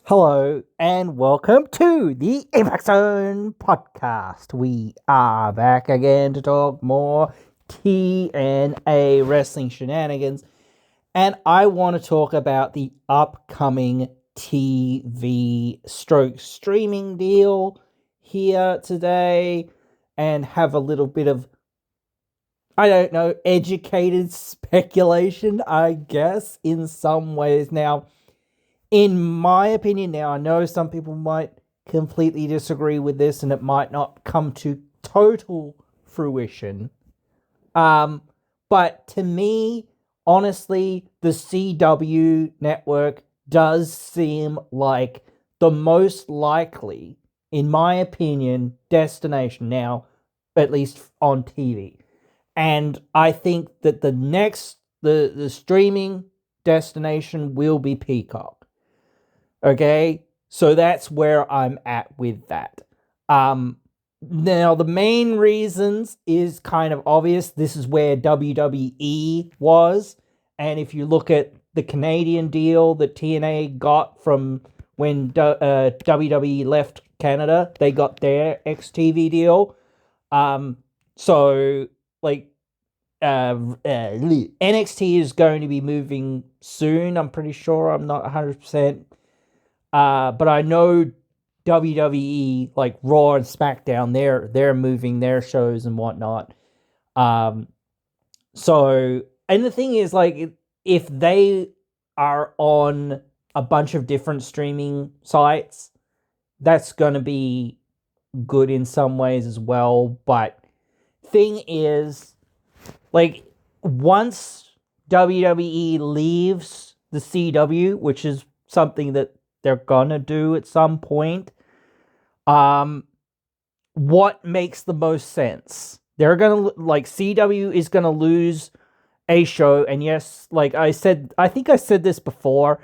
Hello and welcome to the impzonepod. We are back again to talk more TNA wrestling shenanigans, and I want to talk about the upcoming TV stroke streaming deal here today and have a little bit of, I don't know, educated speculation, I guess, in some ways. Now, in my opinion, now I know some people might completely disagree with this and it might not come to total fruition. But to me, honestly, the CW network does seem like the most likely, in my opinion, destination now, at least on TV. And I think that the streaming destination will be Peacock. Okay, so that's where I'm at with that. Now the main reasons is kind of obvious. This is where WWE was, and if you look at the Canadian deal that TNA got from when WWE left Canada, they got their XTV deal. So like NXT is going to be moving soon. I'm pretty sure. I'm not 100%. But I know WWE, like Raw and SmackDown, they're moving their shows and whatnot. So, and the thing is, like, if they are on a bunch of different streaming sites, that's gonna be good in some ways as well. But thing is, like, once WWE leaves the CW, which is something that they're gonna do at some point, what makes the most sense? They're gonna, like, CW is gonna lose a show, and yes, like I said, I think I said this before,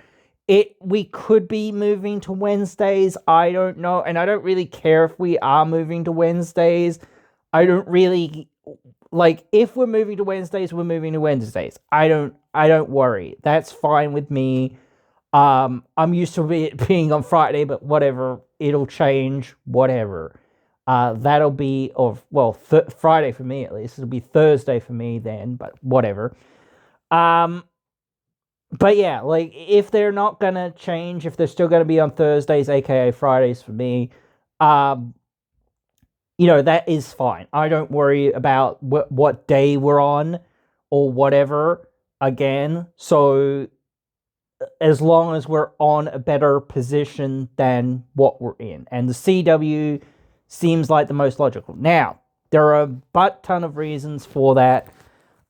we could be moving to Wednesdays. I don't know, and I don't really care if we are moving to Wednesdays. I don't really, like, if we're moving to Wednesdays, we're moving to Wednesdays. I don't worry. That's fine with me. I'm used to it being on Friday, but whatever, it'll change, whatever. That'll be, Friday for me at least. It'll be Thursday for me then, but whatever. But yeah, like, if they're not gonna change, if they're still gonna be on Thursdays, aka Fridays for me, that is fine. I don't worry about what day we're on or whatever again. So as long as we're on a better position than what we're in. And the CW seems like the most logical. Now, there are a butt ton of reasons for that.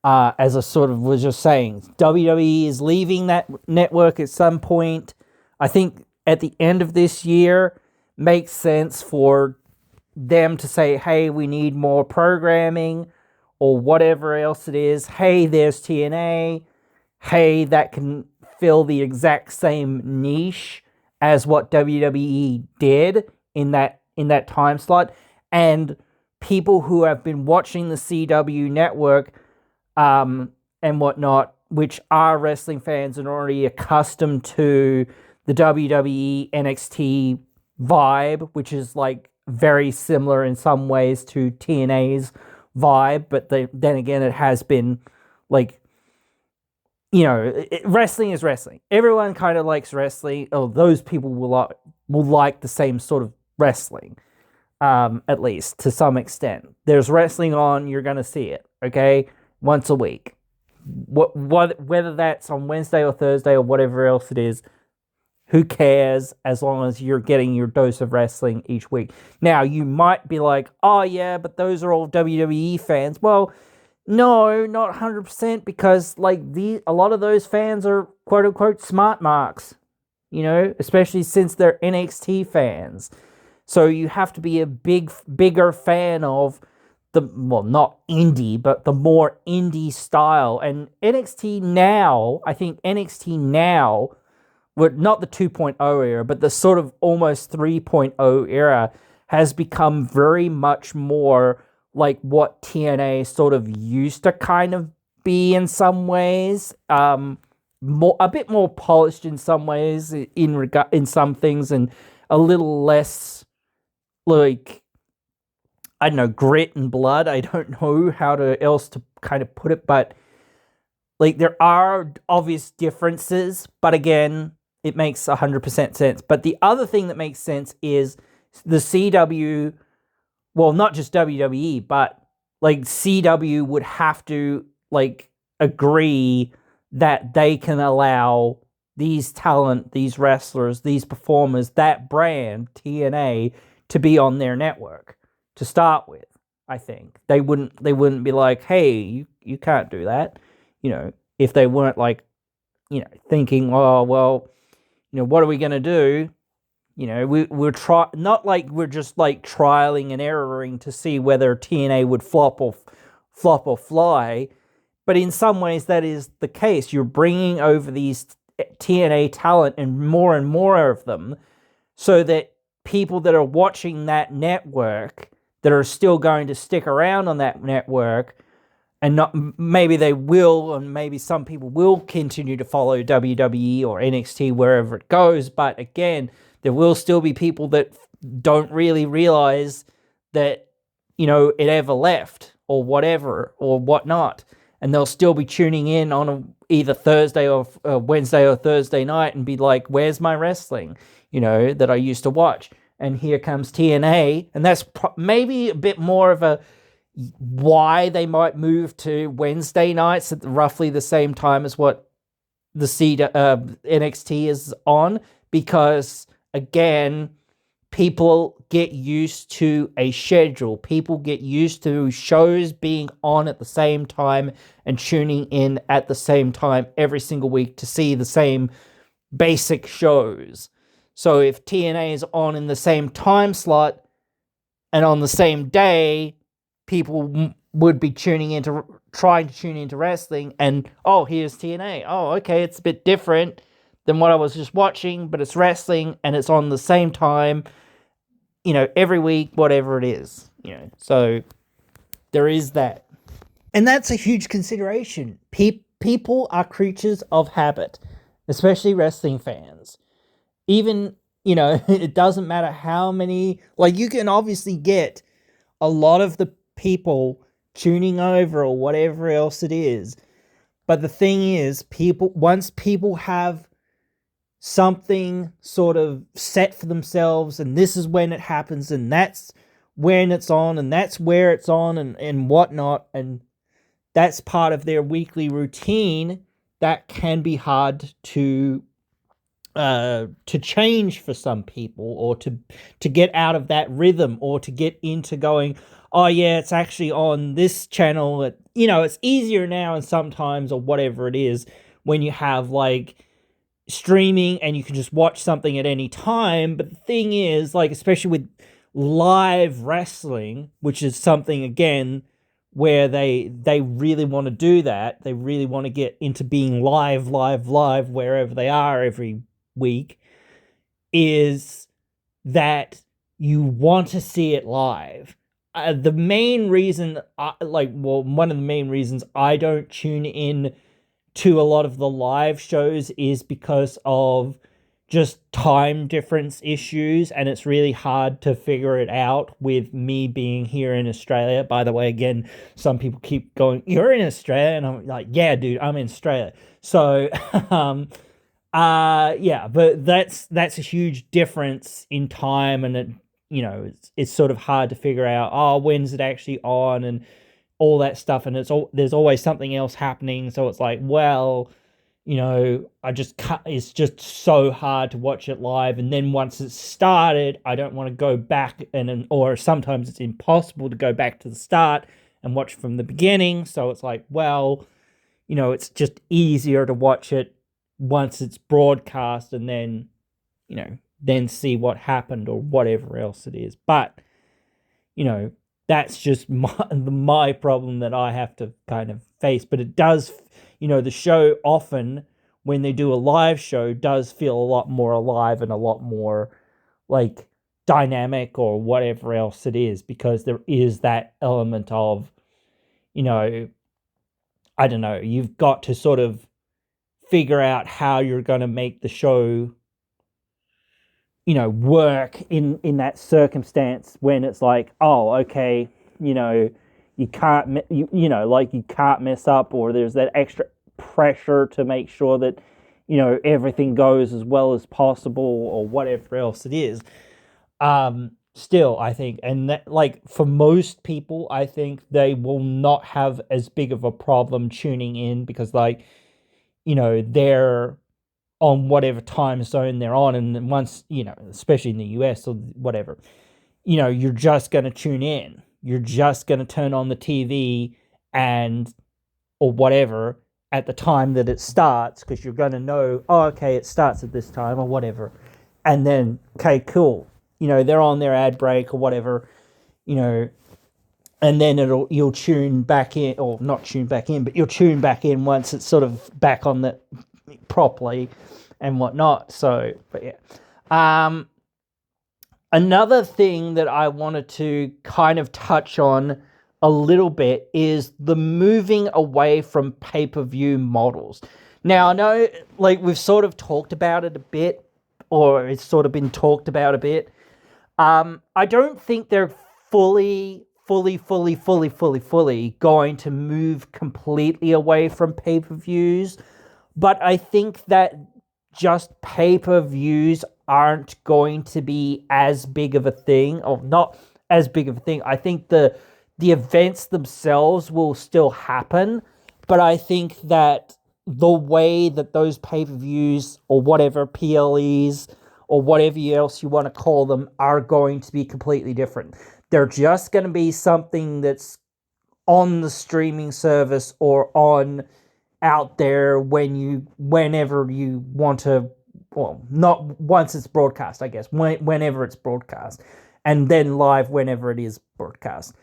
As I sort of was just saying, WWE is leaving that network at some point. I think at the end of this year, makes sense for them to say, hey, we need more programming or whatever else it is. Hey, there's TNA. Hey, that can fill the exact same niche as what WWE did in that time slot. And people who have been watching the CW network and whatnot, which are wrestling fans and already accustomed to the WWE NXT vibe, which is like very similar in some ways to TNA's vibe, but then again, it has been like, wrestling is wrestling. Everyone kind of likes wrestling. Oh, those people will like the same sort of wrestling, at least to some extent. There's wrestling on, you're gonna see it, okay, once a week. Whether that's on Wednesday or Thursday or whatever else it is, who cares? As long as you're getting your dose of wrestling each week. Now, you might be like, oh yeah, but those are all WWE fans. Well, no, not 100%, because like a lot of those fans are quote unquote smart marks, especially since they're NXT fans. So you have to be a bigger fan of not indie, but the more indie style. And NXT now, I think NXT now, not the 2.0 era, but the sort of almost 3.0 era has become very much more like what TNA sort of used to kind of be in some ways. a bit more polished in some ways, in some things, and a little less like, I don't know, grit and blood. I don't know how to else to kind of put it, but like there are obvious differences, but again, it makes 100% sense. But the other thing that makes sense is the CW, well, not just WWE, but like CW would have to like agree that they can allow these talent, these wrestlers, these performers, that brand, TNA, to be on their network to start with. I think they wouldn't be like, hey, you can't do that, if they weren't like, thinking, oh well, what are we gonna do? We're not like we're just like trialing and erroring to see whether TNA would flop or fly, but in some ways that is the case. You're bringing over these TNA talent and more of them, so that people that are watching that network, that are still going to stick around on that network, and not, maybe they will, and maybe some people will continue to follow WWE or NXT wherever it goes, but again, there will still be people that don't really realize that, it ever left or whatever or whatnot, and they'll still be tuning in on either Thursday or Wednesday or Thursday night and be like, where's my wrestling, that I used to watch? And here comes TNA, and that's maybe a bit more of a why they might move to Wednesday nights at roughly the same time as what the NXT is on, because again, people get used to a schedule. People get used to shows being on at the same time and tuning in at the same time every single week to see the same basic shows. So if TNA is on in the same time slot and on the same day, people would be trying to tune into wrestling, and oh, here's TNA. Oh, okay, it's a bit different than what I was just watching, but it's wrestling and it's on the same time, every week, whatever it is, So there is that. And that's a huge consideration. People are creatures of habit, especially wrestling fans. Even, it doesn't matter how many, like, you can obviously get a lot of the people tuning over or whatever else it is. But the thing is, once people have something sort of set for themselves, and this is when it happens, and that's when it's on, and that's where it's on, and whatnot, and that's part of their weekly routine, that can be hard to change for some people, or to get out of that rhythm, or to get into going, oh yeah, it's actually on this channel. It's easier now, and sometimes, or whatever it is, when you have like streaming and you can just watch something at any time. But the thing is, like, especially with live wrestling, which is something, again, where they really want to do that. They really want to get into being live wherever they are every week, is that you want to see it live. The main reason, one of the main reasons I don't tune in to a lot of the live shows is because of just time difference issues, and it's really hard to figure it out with me being here in Australia. By the way, again, some people keep going, you're in Australia, and I'm like, yeah, dude, I'm in Australia. So, yeah, but that's a huge difference in time, and it's sort of hard to figure out, oh, when's it actually on, and all that stuff, and there's always something else happening, so it's like, well, it's just so hard to watch it live, and then once it's started, I don't want to go back, or sometimes it's impossible to go back to the start and watch from the beginning, so it's like, well, it's just easier to watch it once it's broadcast, and then, then see what happened or whatever else it is. But, that's just my problem that I have to kind of face. But it does, the show often, when they do a live show, does feel a lot more alive and a lot more like dynamic or whatever else it is, because there is that element of, I don't know, you've got to sort of figure out how you're going to make the show, work in that circumstance when it's like, oh, okay, you can't, like you can't mess up, or there's that extra pressure to make sure that, everything goes as well as possible, or whatever else it is. Still, I think, and that, like, for most people, I think they will not have as big of a problem tuning in because, like, they're on whatever time zone they're on, and then once, especially in the US or whatever, you're just going to tune in. You're just going to turn on the TV or whatever at the time that it starts, because you're going to know, oh, okay, it starts at this time or whatever. And then, okay, cool. They're on their ad break or whatever, and then you'll tune back in, or not tune back in, but you'll tune back in once it's sort of back on the properly and whatnot. So, but yeah. Another thing that I wanted to kind of touch on a little bit is the moving away from pay-per-view models. Now, I know, like, we've sort of talked about it a bit, or it's sort of been talked about a bit. I don't think they're fully going to move completely away from pay-per-views, but I think that just pay-per-views aren't going to be as big of a thing, or not as big of a thing. I think the events themselves will still happen, but I think that the way that those pay-per-views, or whatever, PLEs, or whatever else you want to call them, are going to be completely different. They're just going to be something that's on the streaming service or on out there whenever you want to, well, not once it's broadcast, I guess, whenever it's broadcast, and then live whenever it is broadcast.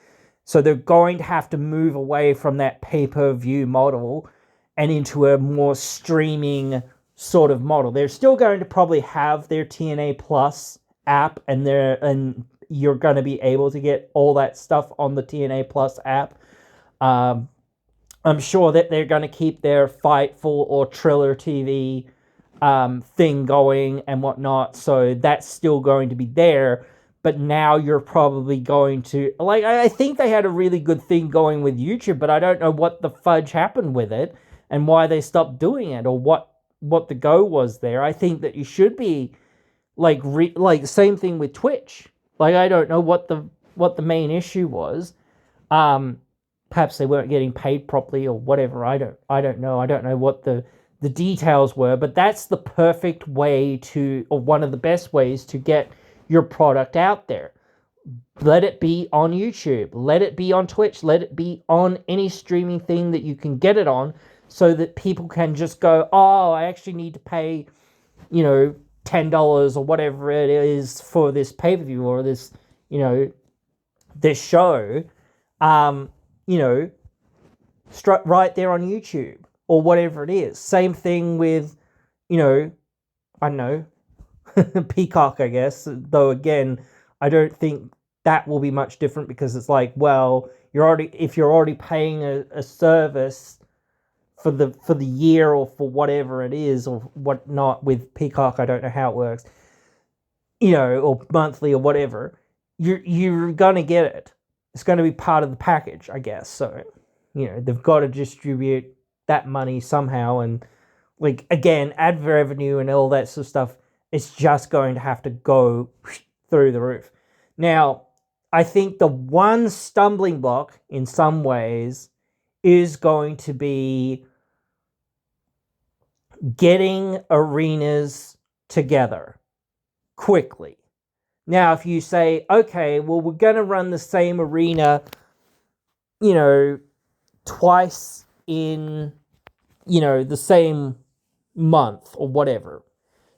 So they're going to have to move away from that pay-per-view model and into a more streaming sort of model. They're still going to probably have their TNA Plus app, and you're going to be able to get all that stuff on the TNA Plus app. I'm sure that they're going to keep their Fightful or Triller TV thing going and whatnot, so that's still going to be there. But now you're probably going to, like, I think they had a really good thing going with YouTube, but I don't know what the fudge happened with it and why they stopped doing it, or what the go was there. I think that you should be like same thing with Twitch. Like, I don't know what the main issue was. Perhaps they weren't getting paid properly or whatever. I don't know. I don't know what the details were, but that's the perfect way to, or one of the best ways to get your product out there. Let it be on YouTube. Let it be on Twitch. Let it be on any streaming thing that you can get it on, so that people can just go, oh, I actually need to pay, $10 or whatever it is for this pay-per-view or this, this show, right there on YouTube or whatever it is. Same thing with, I don't know, Peacock, I guess. Though again, I don't think that will be much different, because it's like, well, if you're already paying a service for the year or for whatever it is or whatnot with Peacock, I don't know how it works, or monthly or whatever, you're gonna get it. It's going to be part of the package, I guess. So, they've got to distribute that money somehow, and, like, again, ad revenue and all that sort of stuff, it's just going to have to go through the roof. Now, I think the one stumbling block in some ways is going to be getting arenas together quickly. Now, if you say, okay, well, we're going to run the same arena, twice in, the same month or whatever.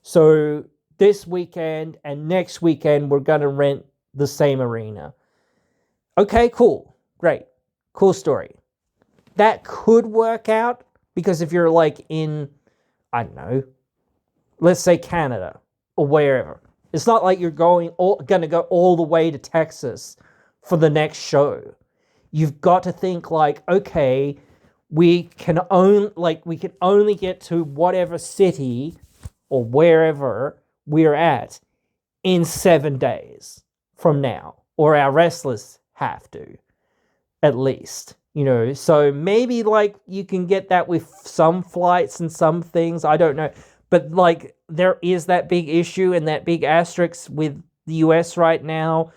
So this weekend and next weekend, we're going to rent the same arena. Okay, cool. Great. Cool story. That could work out, because if you're like in, I don't know, let's say Canada or wherever, it's not like you're going to go all the way to Texas for the next show. You've got to think like, okay, we can only get to whatever city or wherever we're at in 7 days from now, or our wrestlers have to, at least, so maybe like you can get that with some flights and some things, I don't know, but like there is that big issue and that big asterisk with the US right now.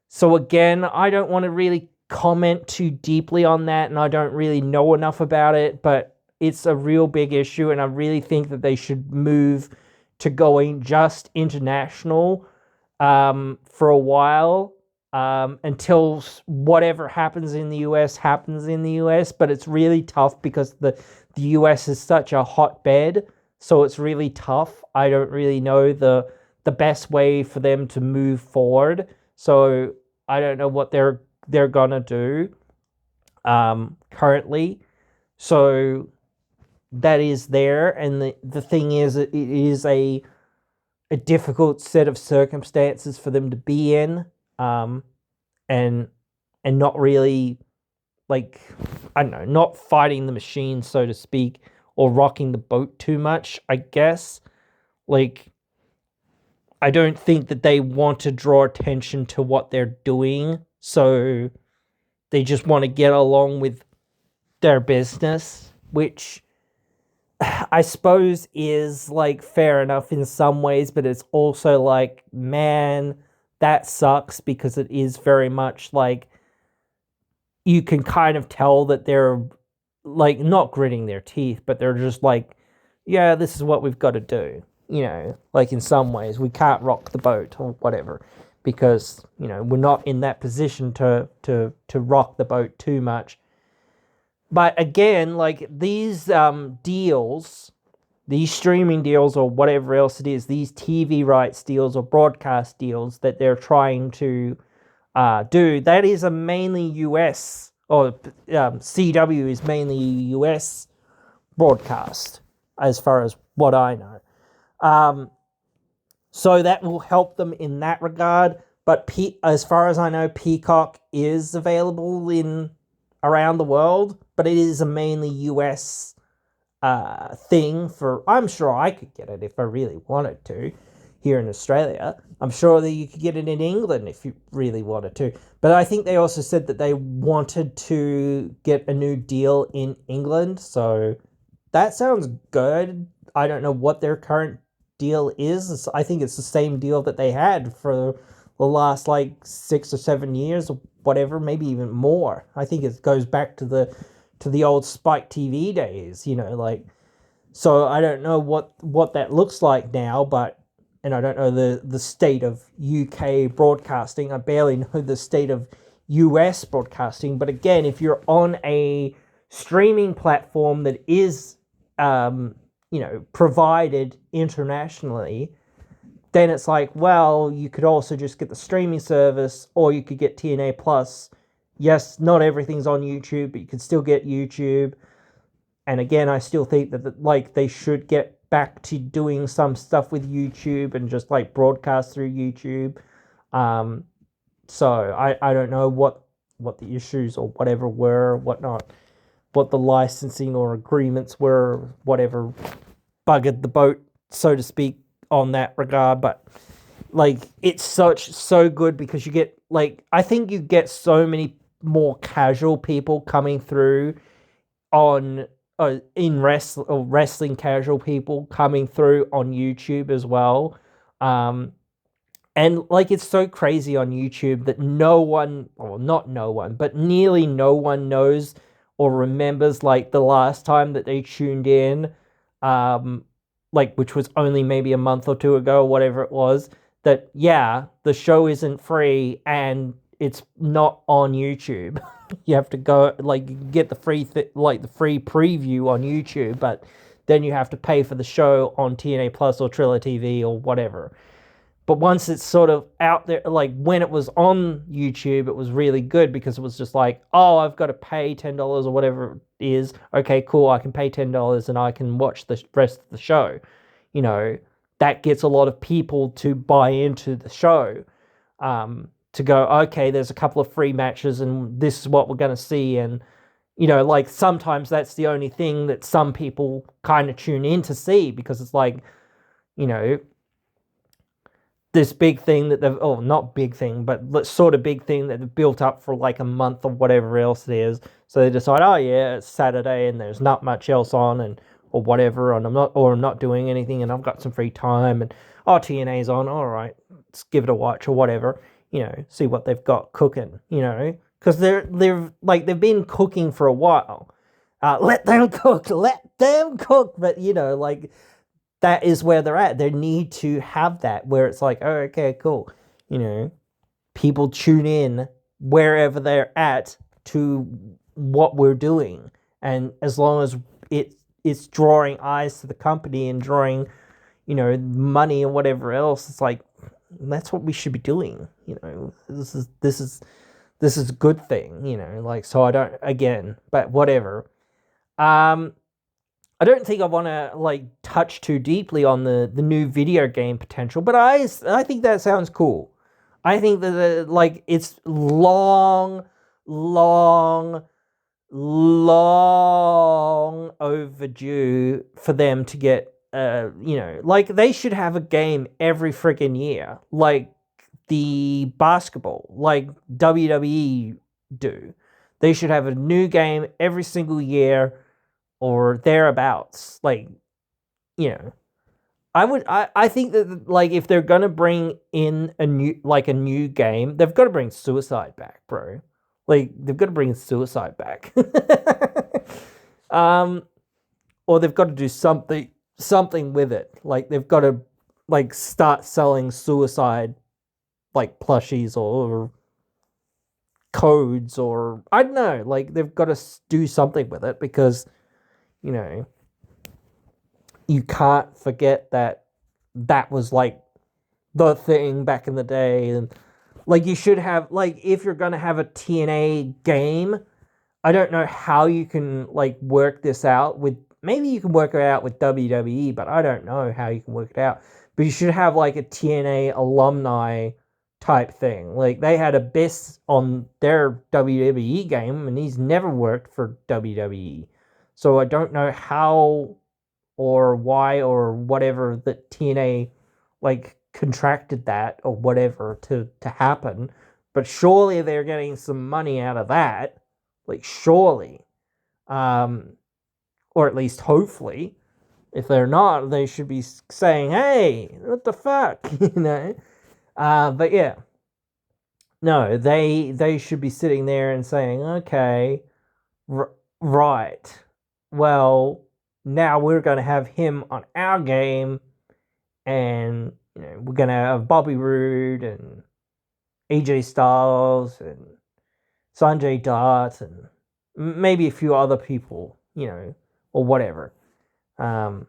So again, I don't want to really comment too deeply on that, and I don't really know enough about it, but it's a real big issue, and I really think that they should move to going just international for a while, until whatever happens in the US happens in the US. But it's really tough because the US is such a hotbed, so it's really tough. I don't really know the best way for them to move forward. So I don't know what they're gonna do currently. So that is there, and the thing is, it is a difficult set of circumstances for them to be in, and not really, like, I don't know, not fighting the machine, so to speak, or rocking the boat too much, I guess. Like, I don't think that they want to draw attention to what they're doing, so they just want to get along with their business, which I suppose is like fair enough in some ways, but it's also like, man, that sucks, because it is very much like you can kind of tell that they're like not gritting their teeth, but they're just like, yeah, this is what we've got to do. Like in some ways we can't rock the boat or whatever, because we're not in that position to rock the boat too much. But again, like these deals, these streaming deals or whatever else it is, these TV rights deals or broadcast deals that they're trying to do, that is a mainly US, or CW is mainly US broadcast, as far as what I know. So that will help them in that regard. But as far as I know, Peacock is available in around the world, but it is a mainly US thing. I'm sure I could get it if I really wanted to here in Australia. I'm sure that you could get it in England if you really wanted to. But I think they also said that they wanted to get a new deal in England, so that sounds good. I don't know what their current deal is. I think it's the same deal that they had for the last like 6 or 7 years or whatever, maybe even more. I think it goes back to the old Spike TV days, like. So I don't know what that looks like now, and I don't know the state of UK broadcasting. I barely know the state of US broadcasting. But again, if you're on a streaming platform that is provided internationally, then it's like, well, you could also just get the streaming service, or you could get TNA Plus. Yes, not everything's on YouTube, but you can still get YouTube. And again, I still think that like they should get back to doing some stuff with YouTube and just like broadcast through YouTube. So I don't know what the issues or whatever were, whatnot, what the licensing or agreements were, whatever buggered the boat, so to speak, on that regard. But like, it's so good because you get, like, I think you get so many more casual people coming through on wrestling casual people coming through on YouTube as well. And like, it's so crazy on YouTube that no one, or not no one, but nearly no one knows or remembers like the last time that they tuned in, like, which was only maybe a month or two ago, or whatever it was, that, yeah, the show isn't free and it's not on YouTube. You have to go, like, you get the free the free preview on YouTube, but then you have to pay for the show on TNA Plus or Triller TV or whatever. But once it's sort of out there, like when it was on YouTube, it was really good because it was just like, oh, I've got to pay $10 or whatever it is. Okay, cool, I can pay $10 and I can watch the rest of the show. That gets a lot of people to buy into the show. To go, okay, there's a couple of free matches and this is what we're going to see. And, like sometimes that's the only thing that some people kind of tune in to see, because it's like, this big thing that they've, oh, not big thing, but sort of big thing that they've built up for like a month or whatever else it is. So they decide, oh yeah, it's Saturday and there's not much else on, and or whatever, and I'm not doing anything, and I've got some free time, and oh, TNA's on, all right, let's give it a watch or whatever, see what they've got cooking, because they've been cooking for a while. Let them cook, but like, that is where they're at. They need to have that where it's like, oh, okay, cool. People tune in wherever they're at to what we're doing. And as long as it's drawing eyes to the company and drawing, money and whatever else, it's like, that's what we should be doing. This is a good thing, like, so I don't, again, but whatever. I don't think I want to like touch too deeply on the new video game potential, but I think that sounds cool. I think that like it's long overdue for them to get like they should have a game every friggin' year, like the basketball, like WWE do. They should have a new game every single year or thereabouts. Like, I think that like if they're gonna bring in a new game, they've got to bring Suicide back, bro. Like, they've got to bring Suicide back. Or they've got to do something with it. Like, they've got to like start selling Suicide like plushies or codes, or I don't know. Like, they've got to do something with it, because you can't forget that was like the thing back in the day. And like, you should have, like, if you're going to have a TNA game, I don't know how you can like work this out with, maybe you can work it out with WWE, but I don't know how you can work it out. But you should have like a TNA alumni type thing. Like, they had a best on their WWE game, and he's never worked for WWE. So I don't know how or why or whatever that TNA like contracted that or whatever to happen. But surely they're getting some money out of that. Like, surely. Or at least hopefully. If they're not, they should be saying, hey, what the fuck? But yeah. No, they should be sitting there and saying, okay, right. Well, now we're going to have him on our game, and we're going to have Bobby Roode and AJ Styles and Sanjay Dutt and maybe a few other people, or whatever. But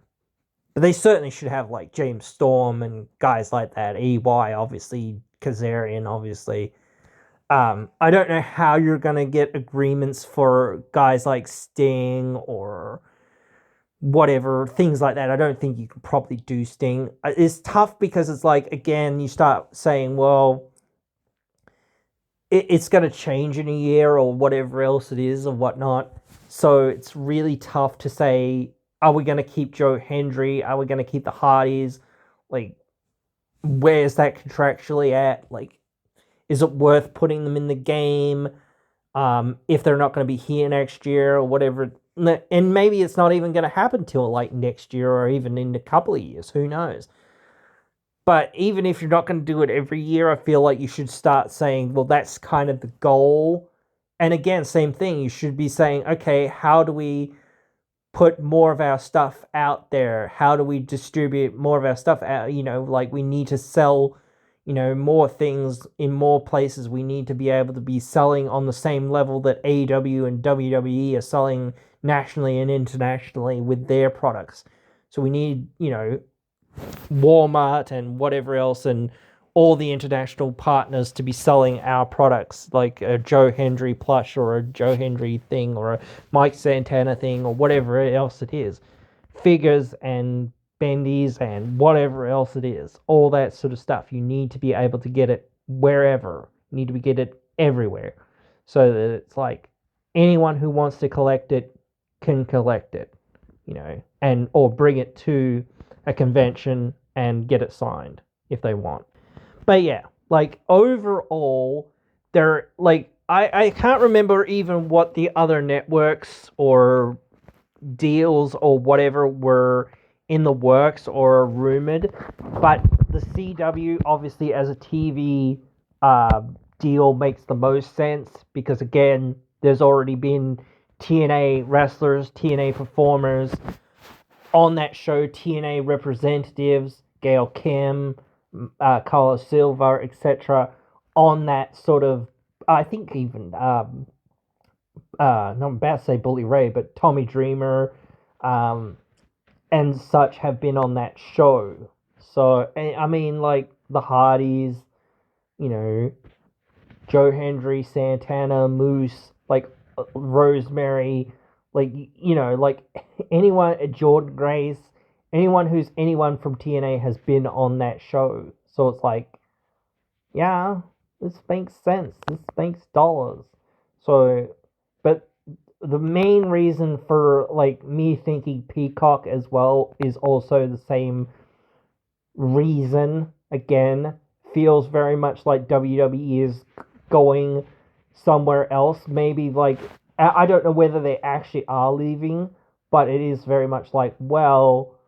they certainly should have like James Storm and guys like that. EY, obviously, Kazarian, obviously. I don't know how you're going to get agreements for guys like Sting or whatever, things like that. I don't think you can probably do Sting. It's tough because it's like, again, you start saying, well, it's going to change in a year or whatever else it is or whatnot. So it's really tough to say, are we going to keep Joe Hendry? Are we going to keep the Hardys? Like, where's that contractually at? Like, is it worth putting them in the game if they're not going to be here next year or whatever? And maybe it's not even going to happen till like next year or even in a couple of years. Who knows? But even if you're not going to do it every year, I feel like you should start saying, well, that's kind of the goal. And again, same thing. You should be saying, okay, how do we put more of our stuff out there? How do we distribute more of our stuff out? Like, we need to sell more things in more places. We need to be able to be selling on the same level that AEW and WWE are selling nationally and internationally with their products. So we need, Walmart and whatever else and all the international partners to be selling our products, like a Joe Hendry plush or a Joe Hendry thing or a Mike Santana thing or whatever else it is. Figures and bendies and whatever else it is, all that sort of stuff. You need to be able to get it wherever. You need to get it everywhere, so that it's like, anyone who wants to collect it can collect it, and or bring it to a convention and get it signed if they want. But yeah, like overall, they're like I can't remember even what the other networks or deals or whatever were in the works or rumored, but the CW obviously as a TV deal makes the most sense because again, there's already been TNA wrestlers, TNA performers on that show, TNA representatives, Gail Kim, Carlos Silva, etc., on that sort of, I think even not about to say Bully Ray, but Tommy Dreamer, um, and such have been on that show. So I mean, like the Hardys, you know, Joe Hendry, Santana, Moose, like Rosemary, like like anyone, Jordan Grace, anyone from TNA has been on that show. So it's like, yeah, this makes sense. This makes dollars. So, but the main reason for like me thinking Peacock as well is also the same reason. Again, feels very much like WWE is going somewhere else. Maybe like I don't know whether they actually are leaving, but it is very much like, well,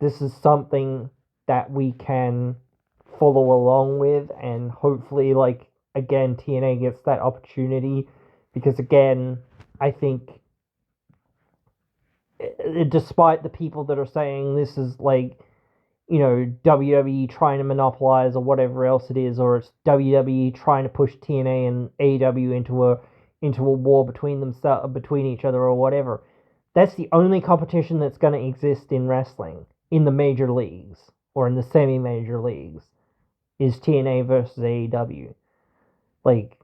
this is something that we can follow along with, and hopefully, like again, TNA gets that opportunity because again, I think despite the people that are saying this is like WWE trying to monopolize or whatever else it is, or it's WWE trying to push TNA and AEW into a war between themselves, between each other, or whatever. That's the only competition that's going to exist in wrestling in the major leagues or in the semi-major leagues is TNA versus AEW. Like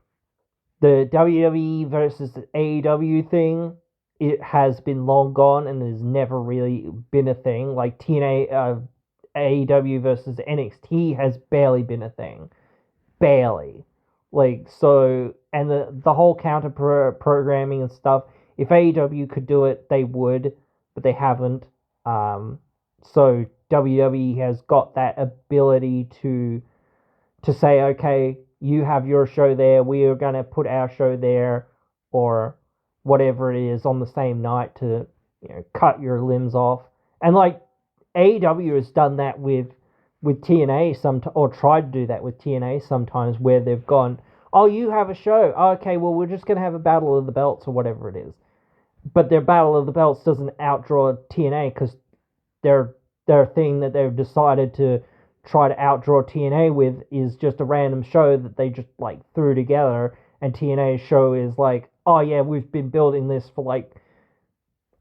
the WWE versus the AEW thing, it has been long gone and has never really been a thing. Like TNA, AEW versus NXT has barely been a thing, barely. Like so, and the whole counter programming and stuff. If AEW could do it, they would, but they haven't. So WWE has got that ability to say, okay, you have your show there, we are going to put our show there, or whatever it is on the same night to cut your limbs off. And like AEW has done that with TNA or tried to do that with TNA sometimes, where they've gone, oh, you have a show, oh, okay, well we're just going to have a battle of the belts or whatever it is, but their battle of the belts doesn't outdraw TNA because their thing that they've decided to try to outdraw TNA with is just a random show that they just like threw together, and TNA's show is like, oh yeah, we've been building this for like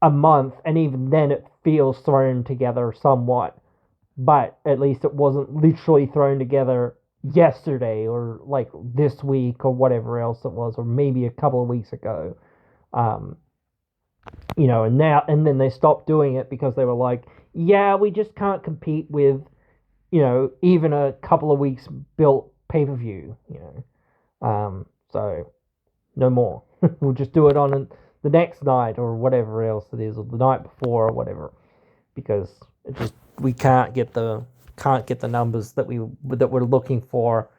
a month, and even then it feels thrown together somewhat, but at least it wasn't literally thrown together yesterday or like this week or whatever else it was, or maybe a couple of weeks ago. um and then they stopped doing it because they were like, yeah, we just can't compete with even a couple of weeks built pay-per-view, so no more. We'll just do it on the next night or whatever else it is, or the night before or whatever, because we can't get the numbers that we're looking for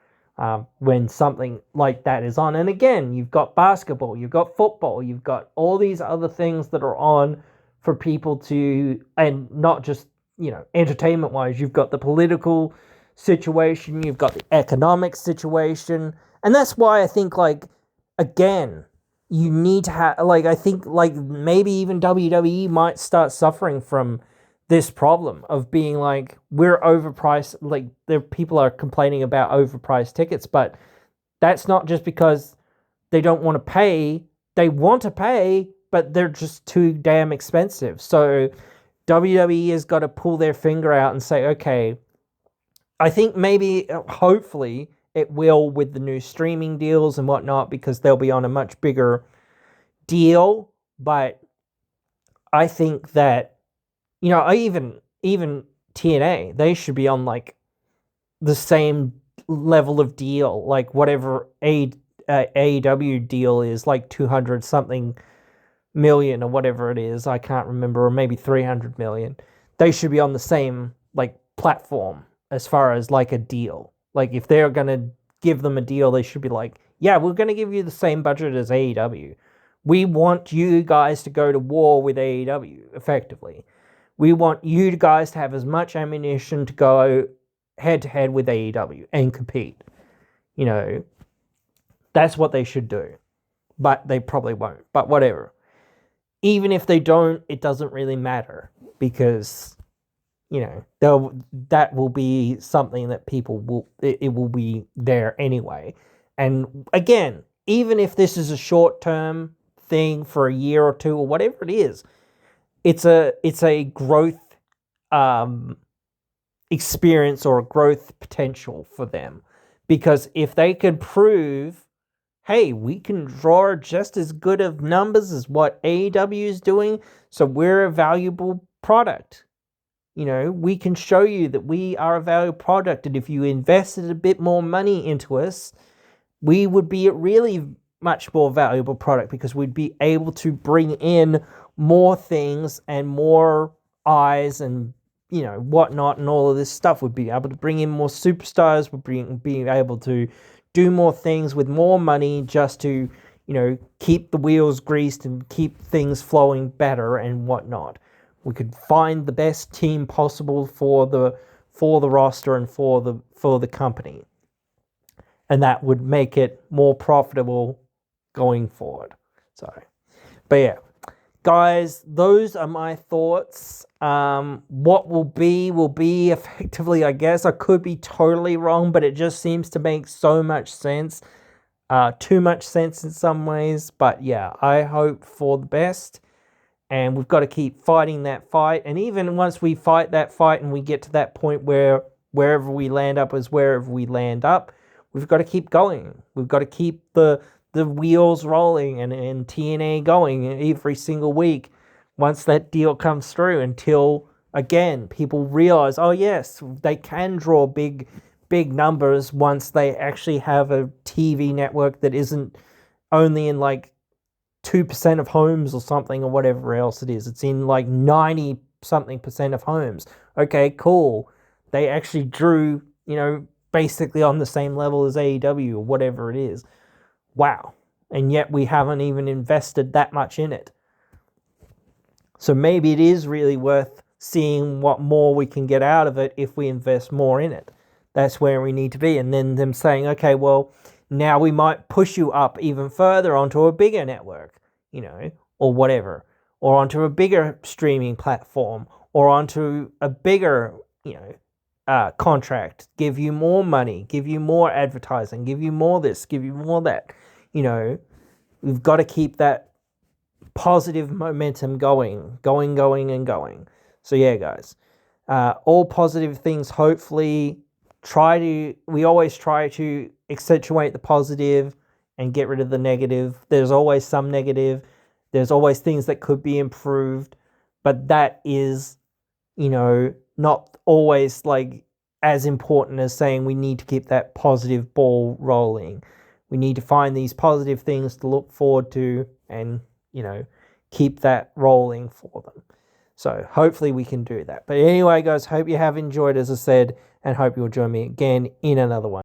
when something like that is on. And again, you've got basketball, you've got football, you've got all these other things that are on for people to, and not just entertainment wise. You've got the political situation, you've got the economic situation, and that's why I think like again, you need to have like, I think like maybe even WWE might start suffering from this problem of being like, we're overpriced. Like there people are complaining about overpriced tickets, but that's not just because they don't want to pay. They want to pay, but they're just too damn expensive. So WWE has got to pull their finger out and say, okay, I think maybe, hopefully, it will with the new streaming deals and whatnot, because they'll be on a much bigger deal. But I think that, even TNA, they should be on like the same level of deal, like whatever AEW deal is like 200 something million or whatever it is. I can't remember, or maybe 300 million. They should be on the same like platform as far as like a deal. Like if they're going to give them a deal, they should be like, yeah, we're going to give you the same budget as AEW. We want you guys to go to war with AEW, effectively. We want you guys to have as much ammunition to go head to head with AEW and compete. You know, that's what they should do. But they probably won't. But whatever. Even if they don't, it doesn't really matter because, you know, that will be something that people will, it will be there anyway. And again, even if this is a short-term thing for a year or two or whatever it is, it's a growth experience or a growth potential for them. Because if they could prove, hey, we can draw just as good of numbers as what AEW is doing, so we're a valuable product. You know, we can show you that we are a valuable product, and if you invested a bit more money into us, we would be a really much more valuable product because we'd be able to bring in more things and more eyes and, you know, whatnot and all of this stuff. We'd be able to bring in more superstars. We'd be able to do more things with more money just to, you know, keep the wheels greased and keep things flowing better and whatnot. We could find the best team possible for the roster and for the company. And that would make it more profitable going forward. So, but yeah, guys, those are my thoughts. What will be effectively, I guess. I could be totally wrong, but it just seems to make so much sense. Too much sense in some ways. But yeah, I hope for the best. And we've got to keep fighting that fight. And even once we fight that fight and we get to that point where wherever we land up is wherever we land up, we've got to keep going. We've got to keep the wheels rolling and TNA going every single week once that deal comes through until, again, people realize, oh, yes, they can draw big numbers once they actually have a TV network that isn't only in like 2% of homes or something or whatever else it is. It's in like 90-something% of homes. Okay, cool. They actually drew, you know, basically on the same level as AEW or whatever it is. Wow. And yet we haven't even invested that much in it. So maybe it is really worth seeing what more we can get out of it if we invest more in it. That's where we need to be. And then them saying, okay, well, now we might push you up even further onto a bigger network, you know, or whatever, or onto a bigger streaming platform, or onto a bigger, you know, contract, give you more money, give you more advertising, give you more this, give you more that. You know, we've got to keep that positive momentum going. So yeah, guys, all positive things. Hopefully, we always try to accentuate the positive and get rid of the negative. There's always some negative. There's always things that could be improved, but that is, you know, not always like as important as saying we need to keep that positive ball rolling. We need to find these positive things to look forward to and, you know, keep that rolling for them. So hopefully we can do that. But anyway, guys, hope you have enjoyed, as I said, and hope you'll join me again in another one.